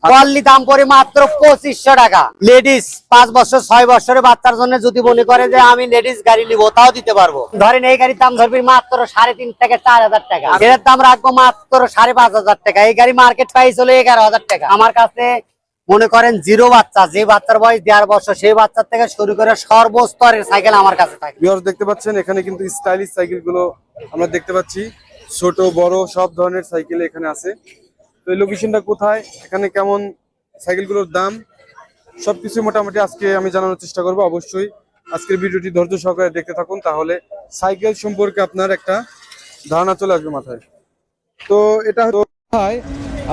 কোয়ালি দাম পড়ে মাত্র 2500 টাকা। লেডিস 5 বছর 6 বছরের বাচ্চার জন্য যদি মনে করে যে আমি লেডিস গাড়ি নিব তাও দিতে পারবো। ধরেন এই গাড়ির দাম ধরবি মাত্র 3.5 থেকে 4000 টাকা, এর দাম রাখবো মাত্র 5500 টাকা। এই গাড়ি মার্কেট প্রাইস হলো 11000 টাকা। আমার কাছে মনে করেন জিরো বাচ্চা, যে বাচ্চার বয়স 1.5 বছর, সেই বাচ্চার থেকে শুরু করে সর্বস্তরের সাইকেল আমার কাছে থাকে। ভিউয়ার্স দেখতে পাচ্ছেন এখানে কিন্তু স্টাইলিশ সাইকেল গুলো আমরা দেখতে পাচ্ছি, ছোট বড় সব ধরনের সাইকেল এখানে আছে। তো এই লোকেশনটা কোথায়, এখানে কেমন সাইকেলগুলোর দাম, সবকিছু মোটামুটি আজকে আমি জানানোর চেষ্টা করব। অবশ্যই আজকের ভিডিওটি ধৈর্য সহকারে দেখতে থাকুন, তাহলে সাইকেল সম্পর্কে আপনার একটা ধারণা চলে আসবে মাথায়। তো এটা হয়,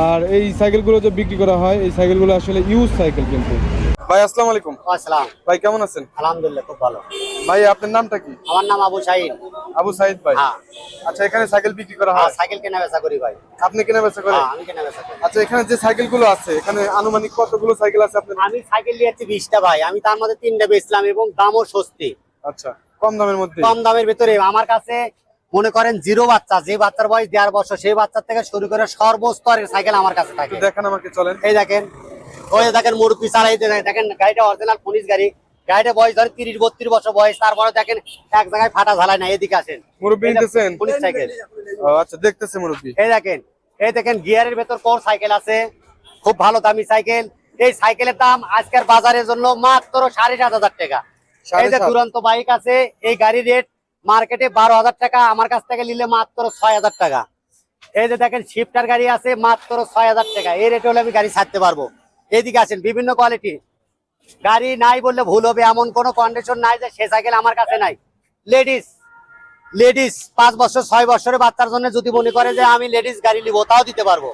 আর এই সাইকেলগুলো যে বিক্রি করা হয় এই সাইকেলগুলো আসলে ইউজ সাইকেল। কিন্তু ভাই আসসালামু আলাইকুম। আসসালাম ভাই কেমন আছেন? আলহামদুলিল্লাহ খুব ভালো। ভাই আপনার নামটা কি? আমার নাম আবু শাহিন। আবু সাইদ ভাই। হ্যাঁ। আচ্ছা, এখানে সাইকেল বিক্রি করা হয়? সাইকেল কেনা বেচা করি ভাই। আপনি কেনা বেচা করেন? হ্যাঁ, আমি কেনা বেচা করি। আচ্ছা, এখানে যে সাইকেলগুলো আছে এখানে আনুমানিক কতগুলো সাইকেল আছে আপনার? আমি সাইকেল নিয়েছি 20টা ভাই, আমি তার মধ্যে 3টা বেচলাম এবং দামও সস্তি। আচ্ছা, কম দামের মধ্যে? কম দামের ভিতরে আমার কাছে মনে করেন জিরো বাচ্চা, যে বাচ্চার বয়স 1.5 বছর, সেই বাচ্চার থেকে শুরু করে সর্বস্তরের সাইকেল আমার কাছে থাকে। দেখেন আমাকে, চলেন। এই দেখেন, ওই দেখেন মুরব্বি চালাইতে দেখেন, গাড়িটা অরিজিনাল পুলিশ গাড়ি। গাড়িটা বয়স ধরে 30-32 বছর বয়স, তারপরে দেখেন এক জায়গায় ফাটা ঝালাই না। এদিকে আসেন, মুরব্বি নিতেছেন? Police cycle. আচ্ছা, দেখতেছে মুরব্বি। এই দেখেন গিয়ারের ভেতর কোর সাইকেল আছে, খুব ভালো দামি সাইকেল। এই সাইকেলের দাম আজকের বাজারের জন্য মাত্র 7500 টাকা। এই যে দুরন্ত বাইক আছে, এই গাড়ির রেট মার্কেটে 12000 টাকা, আমার কাছ থেকে নিলে মাত্র 6000 টাকা। এই যে দেখেন শিফটার গাড়ি আছে মাত্র 6000 টাকা। এই রেটে হলে আমি গাড়ি ছাড়তে পারবো। এদিকে আসেন, বিভিন্ন কোয়ালিটির গাড়ি নাই বললে ভুল হবে, এমন কোনো কন্ডিশন নাই যে সে সাইকেল আমার কাছে নাই। লেডিস 5 বছর 6 বছরের বাচ্চার জন্য যদি মনে করে যে আমি লেডিস গাড়ি নিব তাও দিতে পারবো।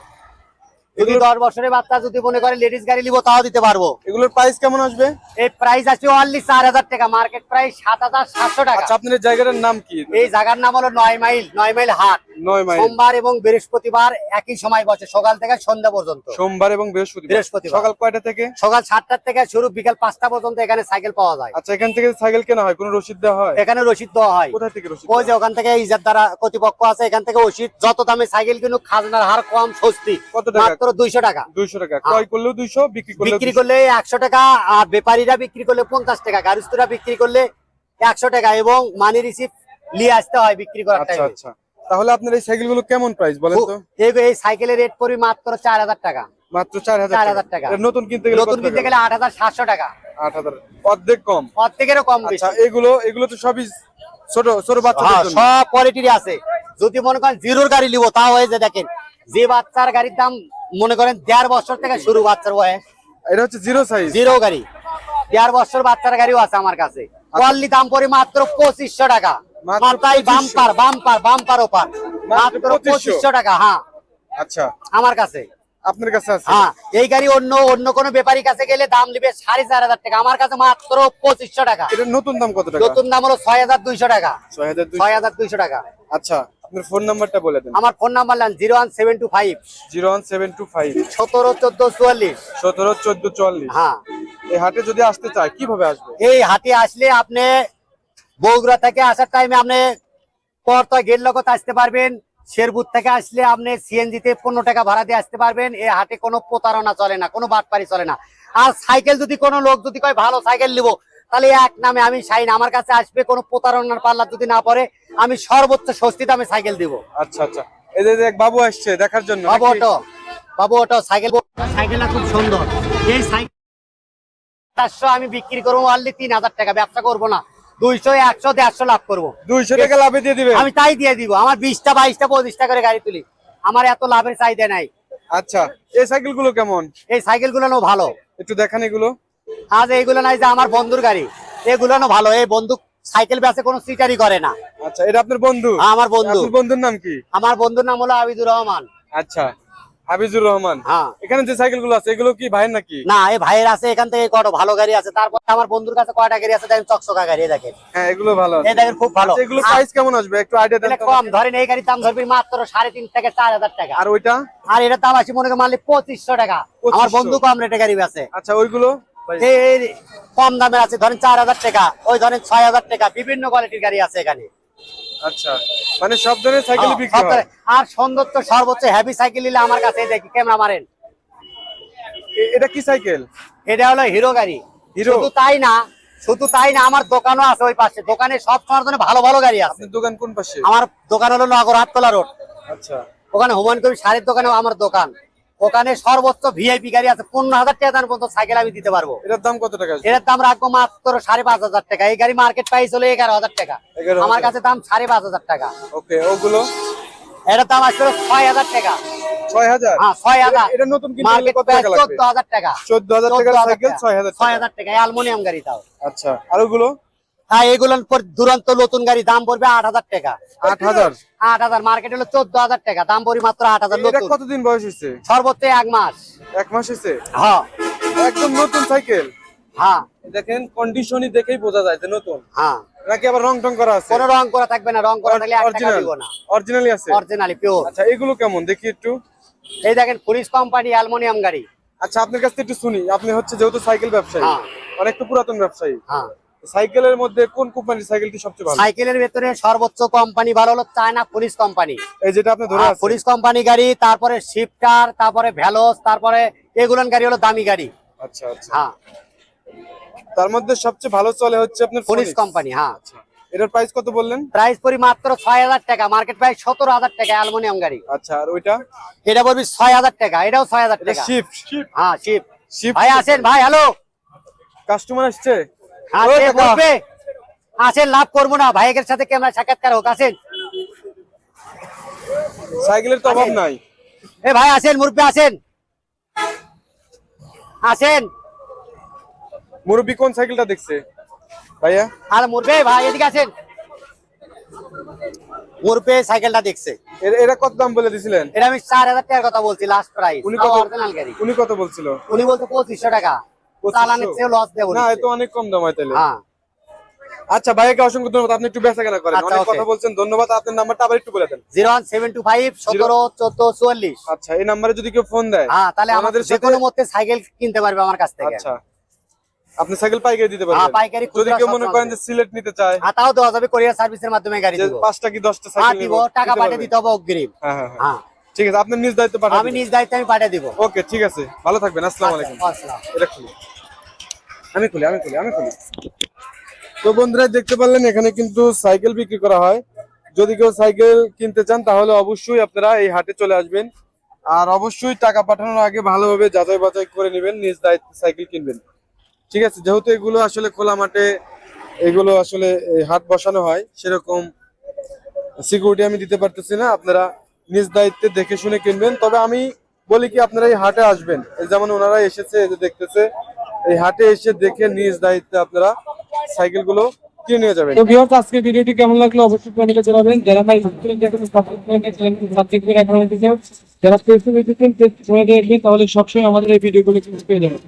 যদি 10 বছরের বাচ্চা যদি মনে করে লেডিস গাড়ি নিব তাও দিতে পারবো। এগুলোর প্রাইস কেমন আসবে? এই প্রাইস আসবে অনলি 4000 টাকা, মার্কেট প্রাইস 7700 টাকা। আচ্ছা, আপনার জায়গাটার নাম কি? এই জায়গার নাম হলো 9 মাইল হাট। 9 মাইল। সোমবার এবং বৃহস্পতিবার একই সময় বসে, সকাল থেকে সন্ধ্যা পর্যন্ত। সোমবার এবং বৃহস্পতিবার। সকাল কয়টা থেকে? সকাল 7টা থেকে শুরু, বিকাল 5টা পর্যন্ত এখানে সাইকেল পাওয়া যায়। আচ্ছা, এখান থেকে সাইকেল কেনা হয়, কোনো রসিদ দেওয়া হয়? এখানে রসিদ দেওয়া হয়। কোথা থেকে রসিদ? ওই যে ওখান থেকে ইজার দ্বারা কর্তৃপক্ষ আছে, এখান থেকে রসিদ। যত দামে সাইকেল কিনুক খাজনার হার কম, সস্তি। কত টাকা? মাত্র 200 টাকা। 200 টাকা। ক্রয় করলেও 200, বিক্রি করলে 100 টাকা। আর ব্যাপারীরা বিক্রি করলে 50 টাকা, গাড়িস্তরা বিক্রি করলে 100 টাকা, এবং মানি রিসিপ্ট নিয়ে আসতে হয় বিক্রি করার টাইমে। আচ্ছা, তাহলে আপনার এই সাইকেলগুলো কেমন প্রাইস বলেন তো? এই সাইকেলের রেট পড়বে মাত্র 4000 টাকা। মাত্র 4000 টাকা। নতুন কিনতে গেলে 8700 টাকা। 8000, অর্ধেক কম। অর্ধেকেরও কম। আচ্ছা, এগুলো তো সবই ছোট ছোট বাচ্চাদের জন্য। সব কোয়ালিটির আছে। যদি মনে করেন জিরোর গাড়ি নিব তাও হয়ে যায়। দেখেন যে বাচ্চার গাড়ির দাম মনে করেন 1.5 বছর থেকে শুরু, বাচ্চার বয়স। এটা হচ্ছে জিরো সাইজ, জিরো গাড়ি। 1.5 বছর বাচ্চার গাড়িও আছে আমার কাছে। কোয়ালি দাম পড়ে মাত্র 2500 টাকা। মাথায় বাম্পার ওপার মাত্র 2500 টাকা। হ্যাঁ, আচ্ছা, আমার কাছে। আপনার কাছে আছে? হ্যাঁ, এই গাড়ি অন্য কোন ব্যাপারীর কাছে গেলে দাম নেবে 4500 টাকা, আমার কাছে মাত্র 2500 টাকা। এটার নতুন দাম কত টাকা? নতুন দাম হলো 6200 টাকা। 6200 টাকা। আচ্ছা, আপনার ফোন নাম্বারটা বলে দেন। আমার ফোন নাম্বার 01725 01725 171444 171444। হ্যাঁ। এই হাটে যদি আসতে চায় কিভাবে আসবে? এই হাটে আসলে আপনি বগুড়া থেকে আসার টাইমে আপনি করতোয়া গেট লগতে আসতে পারবেন। শেরপুর থেকে আসলে আপনি সিএনজিতে 15 টাকা ভাড়া দিয়ে আসতে পারবেন। এই হাটে কোনো প্রতারণা চলে না, কোনো বাটপারি চলে না। আর সাইকেল যদি কোনো লোক যদি কয় ভালো সাইকেল নিব, তাহলে এক নামে আমি শাহিন, আমার কাছে আসবে। কোনো প্রতারণার পাল্লা যদি না পড়ে, আমি সর্বোচ্চ সস্তি দামে সাইকেল দিব। আচ্ছা, এই যে এক বাবু আসছে দেখার জন্য। বাবু অটো সাইকেলটা খুব সুন্দর। এই সাইকেল 400 আমি বিক্রি করবো অনলি 3000 টাকা। ব্যবসা করবো না, 200, 100, 150 লাভ করবো। 200 টাকা লাভে দিয়ে দিবে? আমি তাই দিয়ে দিব। আমার 20টা 22টা 25টা করে গাড়ি তুলি, আমার এত লাভের চাহিদা নাই। আচ্ছা, এই সাইকেল গুলো কেমন? এই সাইকেল গুলো ভালো, একটু দেখান এগুলো। আজ এইগুলো নাই যে আমার বন্ধুর গাড়ি, এগুলো ভালো। এই বন্ধু সাইকেল বেচে, কোনো সিটারি করে না। আচ্ছা, এটা আপনার বন্ধু? আমার বন্ধু। আপনার বন্ধুর নাম কি? আমার বন্ধুর নাম হলো আবিদুর রহমান। আচ্ছা, হাবিজুর রহমান। হ্যাঁ। এখানে যে সাইকেল গুলো আছে এগুলো কি ভাইয়ের নাকি? না, এই ভাইয়ের আছে। এখান থেকে কত ভালো গাড়ি আছে। তারপর আমার বন্ধুর কাছে কয়টা গাড়ি আছে দেখেন, চকচকা গাড়ি দেখেন। হ্যাঁ, এগুলো ভালো। এই দেখেন খুব ভালো। এগুলো প্রাইস কেমন আসবে একটু আইডিয়া দেন তো? কম ধরেন, এই গাড়ির দাম ধরবি মাত্র 3.5 থেকে 4000 টাকা। আর ওইটা? আর এটার দাম আছে মনে করেন মারলে 2500 টাকা। আমার বন্ধু কম রেটে গাড়ি আছে। আচ্ছা, ওইগুলো এই কম দামের আছে, ধরেন 4000 টাকা, ওই ধরেন 6000 টাকা। বিভিন্ন কোয়ালিটির গাড়ি আছে এখানে। আচ্ছা, মানে সব ধরনের সাইকেল বিক্রি হয়। আর সৌন্দর্য সর্বোচ্চ হেভি সাইকেল নিলে আমার কাছে দেখি ক্যামেরা মারেন, এটা কি সাইকেল? এটা হলো হিরো গাড়ি। হিরো? শুধু তাই না আমার দোকানও আছে ওই পাশে, দোকানে সব সময়ের জন্য ভালো ভালো গাড়ি আছে। আপনার দোকান কোন পাশে? আমার দোকান হলো নগর হাটতলা রোড, আচ্ছা, ওখানে হুমায়ুন কবির শাড়ির দোকানেও আমার দোকান। ওখানে সর্বোচ্চ ভিআইপি গাড়ি আছে, 15,000 টাকা দাম পর্যন্ত সাইকেল আমি দিতে পারবো। এটার দাম কত টাকা? এটার দাম রাখবো মাত্র 5,500 টাকা। এই গাড়ি মার্কেট প্রাইস হলো 11,000 টাকা, 11,000 আমার কাছে দাম 5,500 টাকা। ওকে, ওগুলো এটার দাম আসলে 6,000 টাকা। 6,000? হ্যাঁ 6,000। এটা নতুন কিনতে গেলে মার্কেট কত প্রাইস টাকা লাগবে? 14,000 টাকা। 14,000 টাকার সাইকেল 6,000 টাকা। 6,000 টাকা অ্যালুমিনিয়াম গাড়ি তাও। আচ্ছা, আর ওগুলো? হ্যাঁ এগুলোর পর দুরন্ত নতুন গাড়ি দাম পড়বে 8,000 টাকা। 8,000? 8,000, মার্কেট হলো 14,000 টাকা, দাম পড়ি মাত্র 8,000। এটা নতুন, কতদিন বয়স হয়েছে? সর্বোচ্চ 1 মাস। 1 মাস হয়েছে? হ্যাঁ একদম নতুন সাইকেল। হ্যাঁ দেখেন কন্ডিশনই দেখেই বোঝা যায় যে নতুন। হ্যাঁ, নাকি আবার রং টং করা আছে? কোনো রং করা থাকবে না, রং করা থাকলে 1 টাকা অরিজিনাল? দিব না। অরিজিনালি আছে? Originally pure. আচ্ছা, এগুলো কেমন দেখি একটু। এই দেখেন পুলিশ কোম্পানি অ্যালুমিনিয়াম গাড়ি। আচ্ছা, আপনার কাছ থেকে একটু শুনি। আপনি হচ্ছে যেহেতু সাইকেল ব্যবসায়ী, হ্যাঁ। অনেক তো পুরাতন ব্যবসায়ী, হ্যাঁ, সাইকেলের মধ্যে কোন কোম্পানির সাইকেলটি সবচেয়ে ভালো? সাইকেলের ভেতরে সর্বোচ্চ কোম্পানি ভালো হলো চায়না পুলিশ কোম্পানি। এই যেটা আপনি ধরে আছেন? পুলিশ কোম্পানি গাড়ি, তারপরে শিফটার, তারপরে ভ্যালোস, তারপরে এগুলোর গাড়ি হলো দামি গাড়ি। আচ্ছা আচ্ছা, হ্যাঁ তার মধ্যে সবচেয়ে ভালো চলে হচ্ছে আপনার পুলিশ ফোনিক্স। কোম্পানি। হ্যাঁ, আচ্ছা, এটার প্রাইস কত বললেন? প্রাইস পড়ি মাত্র 6,000 টাকা, মার্কেট প্রাইস 17,000 টাকা অ্যালুমিনিয়াম গাড়ি। আচ্ছা, আর ওইটা? এটা পড়বি 6,000 টাকা, এটাও 6,000 এটা টাকা। শিফট? হ্যাঁ শিফট। শিফট ভাই আসেন ভাই, হ্যালো। কাস্টমার আসছে? হ্যাঁ ওই কে কাকা। বলবে? আসেন, লাভ করবো না, ভাইয়ের সাথে ক্যামেরা সাক্ষাৎকার হোক, আসেন। সাইকেলের তো অভাব নাই। এ ভাই আসেন, মুরব্বি আসেন, আসেন। মুরব্বি কোন সাইকেলটা দেখছে ভাইয়া? আর মুরব্বি ভাই এদিকে আসেন। মুরব্বি সাইকেলটা দেখছে। এরা কত দাম বলে দিছিলেন? এটা আমি 4,000 টাকার কথা বলছি, লাস্ট প্রাইস। উনি কত? অরিজিনাল গাড়ি। উনি কত বলছিল? উনি বলতে 2,500 টাকা। 2500? চালানের চেয়ে লস দেবো না, এ তো অনেক কম দাম হয় তাহলে। হ্যাঁ আচ্ছা, ভাইয়াকে অসংখ্য ধন্যবাদ, আপনি একটু বেচা কেনা করেন, আচ্ছা, অনেক ওকে। কথা বলছেন, ধন্যবাদ। আপনার নাম্বারটা আবার একটু বলে দেন। 01725 17 14 44। আচ্ছা, এই নাম্বারে যদি কেউ ফোন দেয়, হ্যাঁ তাহলে আমাদের আমাদের যে সাথে- কোনো মতে সাইকেল কিনতে পারবে আমার কাছ থেকে। আচ্ছা, আপনি সাইকেল পাইকারি দিতে হ্যাঁ, পারবেন? পাইকারি, যদি খুচরা কেউ সব মনে করেন যে আমাদের। সিলেট নিতে চায়, তাও দেওয়া যাবে, কোরিয়ার সার্ভিসের মাধ্যমে গাড়ি যে দিব। 5টা কি 10টা হ্যাঁ সাইকেল দিব, নিব, টাকা দিতে পাঠিয়ে পারবেন? দিতে হবে অগ্রিম। হ্যাঁ হ্যাঁ হ্যাঁ, হ্যাঁ ঠিক আছে, আপনার নিজ দায়িত্ব পাঠাবেন। আমি নিজ দায়িত্বে আমি পাঠিয়ে দিব। ওকে, ঠিক আছে, ভালো থাকবেন, আসসালামু আলাইকুম। আচ্ছা, আসসালাম। এটা খুলি, আমি খুলি। তো বন্ধুরা, দেখতে পারলেন এখানে কিন্তু সাইকেল বিক্রি করা হয়। যদি কেউ সাইকেল কিনতে চান তাহলে অবশ্যই আপনারা এই হাটে চলে আসবেন, আর অবশ্যই টাকা পাঠানোর আগে ভালোভাবে যাচাই বাছাই করে নেবেন, নিজ দায়িত্বে সাইকেল কিনবেন। ঠিক আছে, যেহেতু এগুলো আসলে খোলা মাঠে এগুলো আসলে এই হাট বসানো হয়, সেরকম সিকিউরিটি আমি দিতে পারতেছি না। আপনারা নিজ দায়িত্বে দেখে শুনে কিনবেন। তবে আমি বলি কি, আপনারা এই হাটে আসবেন, এই যেমন ওনারা এসেছে, এই যে দেখতেছে, এই হাটে এসে দেখে নিজ দায়িত্বে আপনারা সাইকেল গুলো কিনে নিয়ে যাবেন। তো ভিউয়ার্স, আজকে ভিডিওটি কেমন লাগলো অবশ্যই কমেন্টে জানাবেন। যারা ভাই সাবস্ক্রাইব করে চ্যানেলটি সাবস্ক্রাইব করে এখন যারা ফেসবুকে দেখেন, তাহলে সবসময় আমাদের এই ভিডিওগুলো পেয়ে যাবেন।